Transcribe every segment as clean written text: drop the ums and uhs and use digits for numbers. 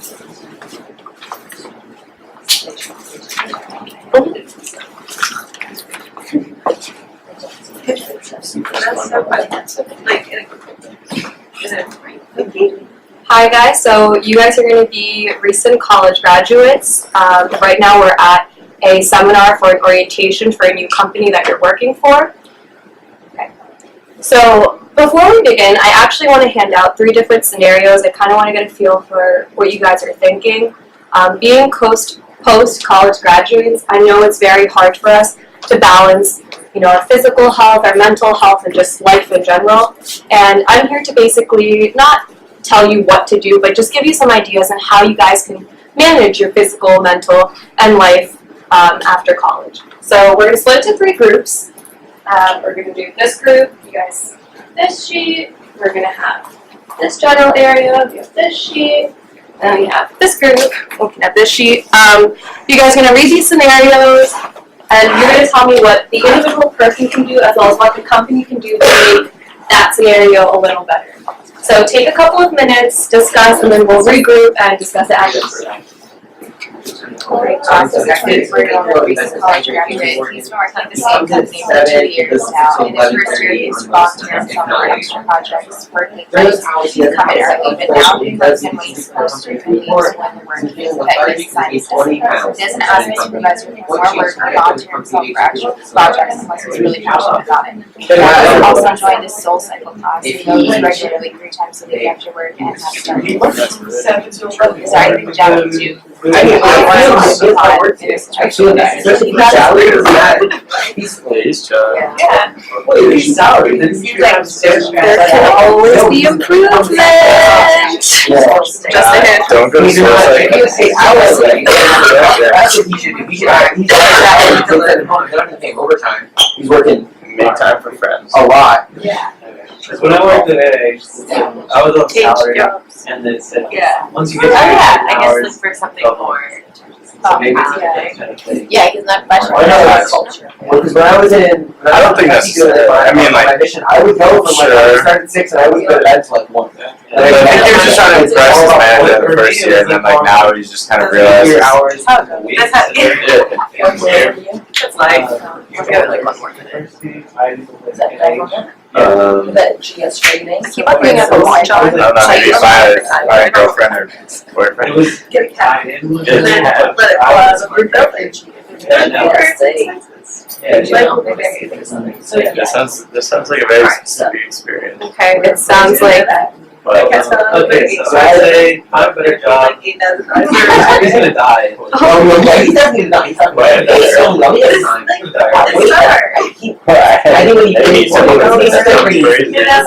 Hi guys, so you guys are going to be recent college graduates. Right now we're at a seminar for an orientation for a new company that you're working for. Okay. So before we begin, I actually want to hand out 3 different scenarios. I kind of want to get a feel for what you guys are thinking. Being post-college graduates, I know it's very hard for us to balance our physical health, our mental health, and just life in general. And I'm here to basically not tell you what to do, but just give you some ideas on how you guys can manage your physical, mental, and life after college. So we're going to split into 3 groups. We're going to do this group, you guys have this sheet. We're going to have this general area, we have this sheet. And we have this group, we can have this sheet. You guys are going to read these scenarios, and you're going to tell me what the individual person can do as well as what the company can do to make that scenario a little better. So take a couple of minutes, discuss, and then we'll regroup and discuss it after. We're going to recent college graduate. He's been working at the same company for 2 years now. In his first year, he used to volunteer on some of our extra projects, working late, come in early, but now he works in what he's supposed to and leaves when the work is that he's assigned. He doesn't ask his supervisor to do more work or volunteer himself for actual projects unless he's really passionate about it. He also joined his Soul Cycle class. He goes regularly 3 times a week after work and has started work. Sorry, good job too. He's child. Yeah. Well, your salary, then you have There can always be improvement. Just a hint. Don't go to school like overtime. He's working make time for friends. a lot. Yeah. Because when I worked at AA, I was on salary, and they said once you get to I hours, guess look for something more. so maybe it's Yeah. kind of thing. Yeah, he's not professional. I know that. Culture. Because when I was in, I don't think necessarily. I mean, like, my mission, I would go from like, I started at 6 and I would go to bed till like 1. I think he was just trying to impress his manager the first year, and then like now he's just kind of realized. Your hours. That's how That's nice. Give it like 1 more minute. But she has training. Keep on doing it for more job. No, maybe my girlfriend or boyfriend. It was Get a cat. tied in. And then let it go. We're building. This sounds like a very specific experience. Okay, it sounds like But, Okay, so I say find a better job. He's gonna die. Oh, yeah, he's definitely not. He's not. Right. He's so young at the time. I think when he Maybe came someone forward, was he's crazy. crazy. Yeah,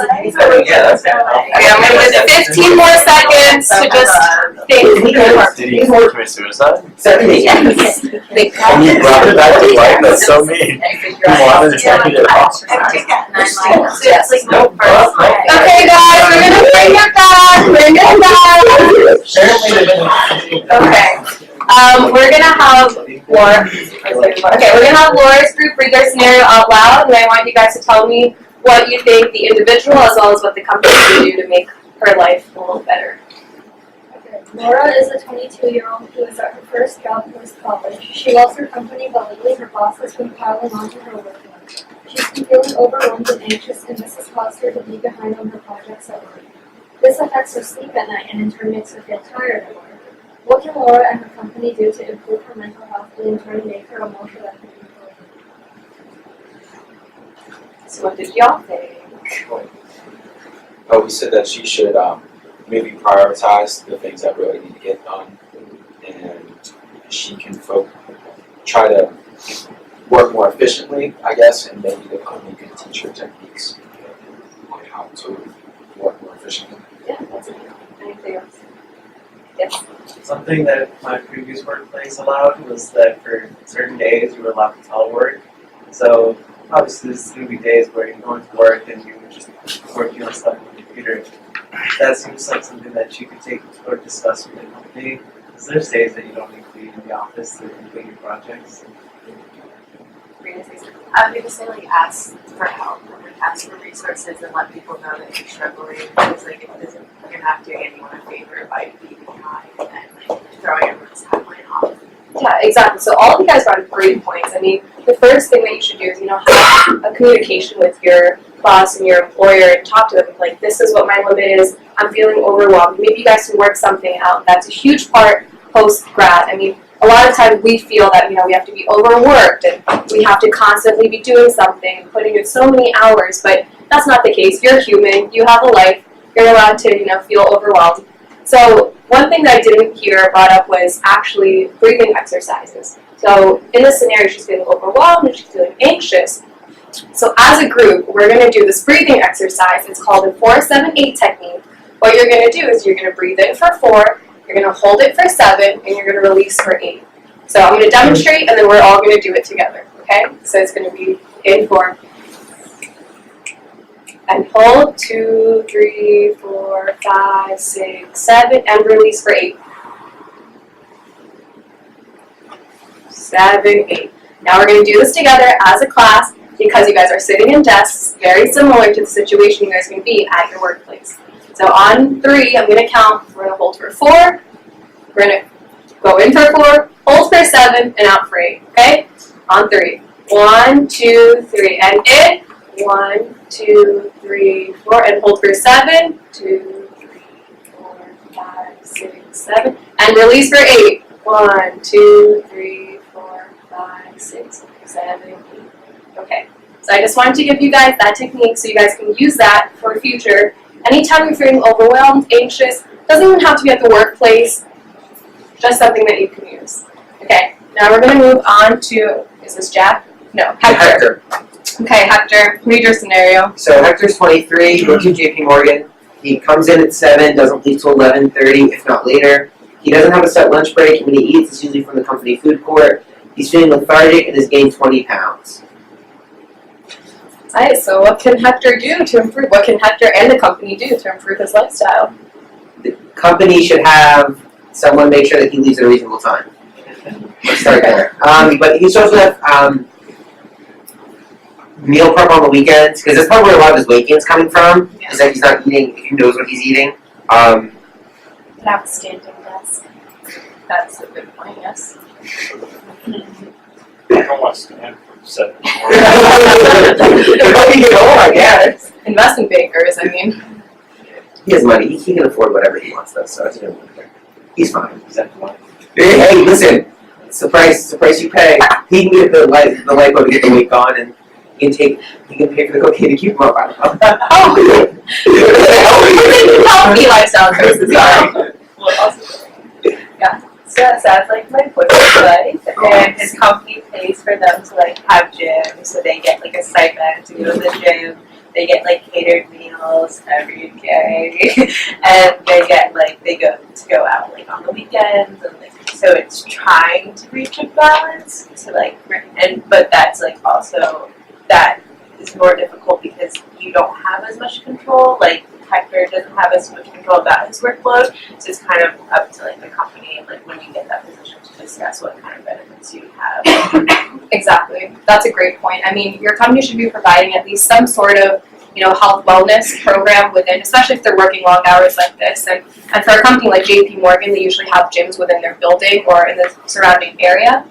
that's gonna help. okay, I'm gonna give 15 more seconds to just think. Did he commit suicide? 7 days. And you brought it back to life? That's so mean. You wanted to take it off. Okay, guys, we're gonna bring it back. Bring it back. Okay. We're gonna have Laura. Okay, we're gonna have Laura's group read their scenario out loud, and I want you guys to tell me what you think the individual as well as what the company can do to make her life a little better. Okay. Laura is a 22-year-old who is at her first job post-college. She loves her company, but lately her boss has been piling onto her workload. She's been feeling overwhelmed and anxious, and this has caused her to be behind on her projects at work. This affects her sleep at night and in turn makes her feel tired at work. What can Laura and her company do to improve her mental health and in turn make her a more productive employee? So what did y'all think? We said that she should maybe prioritize the things that really need to get done, and she can try to work more efficiently, I guess, and maybe the company can teach her techniques on how to work more efficiently. Yeah, that's it. Anything else? Yes. Something that my previous workplace allowed was that for certain days you were allowed to telework. So obviously there's going to be days where you're going to work and you're just working on stuff on the computer. That seems like something that you could take or discuss with the company. Because there's days that you don't need to be in the office to complete your projects. I would maybe say like ask for help and like ask for resources and let people know that you're struggling because like it doesn't you're not doing anyone a favor by being behind and Yeah, exactly. So all of you guys brought up great points. I mean, the first thing that you should do is, have a communication with your boss and your employer and talk to them like, this is what my limit is. I'm feeling overwhelmed. Maybe you guys can work something out. That's a huge part post-grad. I mean, a lot of times we feel that, we have to be overworked and we have to constantly be doing something, putting in so many hours, but that's not the case. You're human. You have a life. You're allowed to, feel overwhelmed. So one thing that I didn't hear brought up was actually breathing exercises. So in this scenario, she's feeling overwhelmed and she's feeling anxious. So as a group, we're going to do this breathing exercise. It's called the 4-7-8 technique. What you're going to do is you're going to breathe in for 4, you're going to hold it for 7, and you're going to release for 8. So I'm going to demonstrate, and then we're all going to do it together, okay? So it's going to be in 4. And hold, 2, 3, 4, 5, 6, 7, and release for 8. 7, 8. Now we're going to do this together as a class because you guys are sitting in desks, very similar to the situation you guys are going to be at your workplace. So on 3, I'm going to count. We're going to hold for 4. We're going to go in for 4, hold for 7, and out for 8. Okay? On 3. 1, 2, 3, and in. 1, 2, 3, 4, and hold for 7. 2, 3, 4, 5, 6, 7, and release for 8. 1, 2, 3, 4, 5, 6, 7, 8. Okay. So I just wanted to give you guys that technique so you guys can use that for the future. Anytime you're feeling overwhelmed, anxious, doesn't even have to be at the workplace, just something that you can use. Okay, now we're going to move on to, is this Jack? No, Hector. Okay, Hector, read your scenario. So Hector's 23, works at JP Morgan. He comes in at 7, doesn't leave till 11:30, if not later. He doesn't have a set lunch break, and when he eats, it's usually from the company food court. He's feeling lethargic and has gained 20 pounds. Alright, so what can Hector do to improve? What can Hector and the company do to improve his lifestyle? The company should have someone make sure that he leaves at a reasonable time. Let's start there. But he should also have meal prep on the weekends, because that's probably where a lot of his weight gain is coming from, is that he's not eating, he knows what he's eating. Have a standing desk. That's a good point, yes. I don't want to stand for 7 I guess. Investment bankers, I mean. He has money, he can afford whatever he wants though, so it's he's fine. Is that one? Hey, listen, it's the price you pay. He can get the lipo to get the weight gone, and he can pay for the cocaine to keep him up. I don't know. Oh, healthy lifestyle choices. Yeah. So that sounds like my boyfriend's life, and his company pays for them to have gyms, so they get a stipend to go to the gym. They get catered meals every day, and they get they go out on the weekends, and so it's trying to reach a balance to but that's also that is more difficult because you don't have as much control. Hector doesn't have as much control about his workload, so it's kind of up to the company when you get that position to discuss what kind of benefits you have. Exactly. That's a great point. I mean, your company should be providing at least some sort of, health wellness program within, especially if they're working long hours like this. And for a company like JP Morgan, they usually have gyms within their building or in the surrounding area.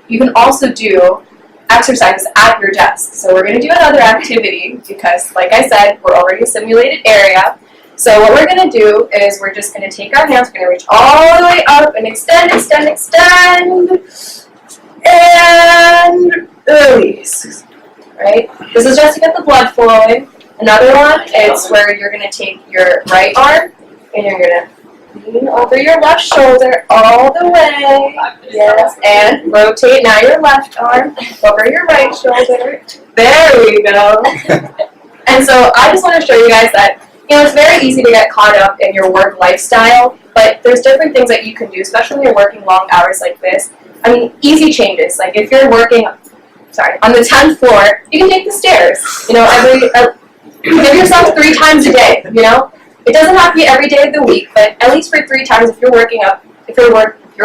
You can also do exercises at your desk. So we're going to do another activity because, like I said, we're already a simulated area. So what we're going to do is we're just going to take our hands, we're going to reach all the way up and extend, and release. Right? This is just to get the blood flowing. Another one, it's where you're going to take your right arm and you're going to lean over your left shoulder all the way. Yes, and rotate now your left arm over your right shoulder. There we go. And so I just want to show you guys that, it's very easy to get caught up in your work lifestyle, but there's different things that you can do, especially when you're working long hours like this. I mean, easy changes. If you're working, on the 10th floor, you can take the stairs. Give yourself 3 times a day, It doesn't have to be every day of the week, but at least for 3 times if you're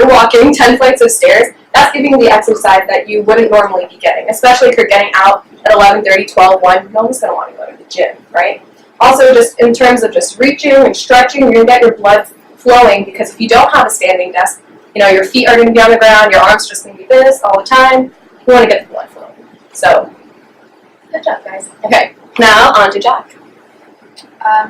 walking 10 flights of stairs, that's giving you the exercise that you wouldn't normally be getting, especially if you're getting out at 11:30, 12, 1, you're always going to want to go to the gym, right? Also, just in terms of just reaching and stretching, you're going to get your blood flowing because if you don't have a standing desk, your feet are going to be on the ground, your arms are just going to be this all the time. You want to get the blood flow. So, good job, guys. Okay, now on to Jack.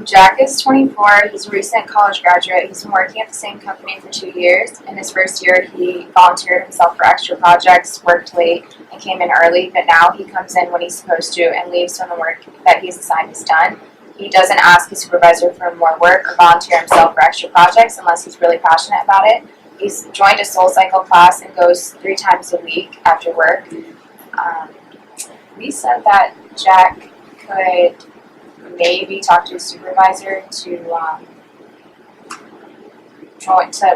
Jack is 24. He's a recent college graduate. He's been working at the same company for 2 years. In his first year, he volunteered himself for extra projects, worked late, and came in early. But now he comes in when he's supposed to and leaves when the work that he's assigned is done. He doesn't ask his supervisor for more work or volunteer himself for extra projects unless he's really passionate about it. He's joined a Soul Cycle class and goes 3 times a week after work. We said that Jack could maybe talk to his supervisor to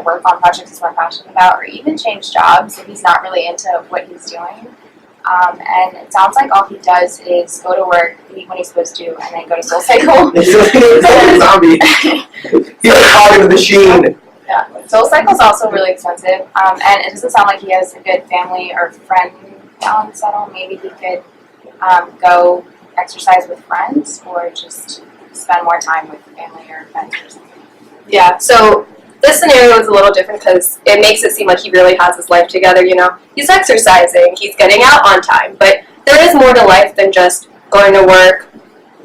work on projects he's more passionate about, or even change jobs if he's not really into what he's doing. And it sounds like all he does is go to work, eat when he's supposed to, and then go to Soul Cycle. He's like a zombie. He's like a cog in the machine. Yeah, Soul Cycle's also really expensive, and it doesn't sound like he has a good family or friend balance at all. Maybe he could go exercise with friends, or just spend more time with family or friends or something. Yeah, so this scenario is a little different because it makes it seem like he really has his life together, He's exercising, he's getting out on time, but there is more to life than just going to work,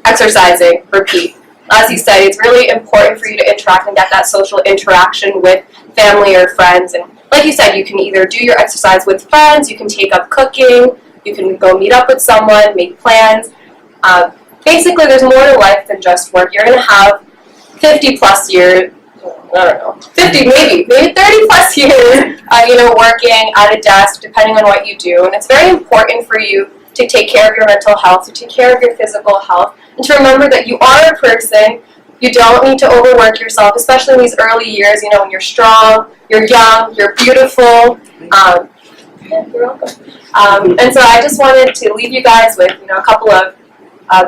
exercising, repeat. As you said, it's really important for you to interact and get that social interaction with family or friends. And like you said, you can either do your exercise with friends, you can take up cooking, you can go meet up with someone, make plans. Basically, there's more to life than just work. You're going to have 50 plus years, I don't know, 50 maybe 30 plus years, working at a desk, depending on what you do. And it's very important for you to take care of your mental health, to take care of your physical health, and to remember that you are a person. You don't need to overwork yourself, especially in these early years, when you're strong, you're young, you're beautiful. You're welcome. And so I just wanted to leave you guys with, a couple of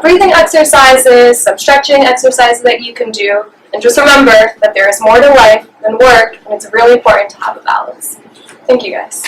breathing exercises, some stretching exercises that you can do. And just remember that there is more to life than work, and it's really important to have a balance. Thank you, guys.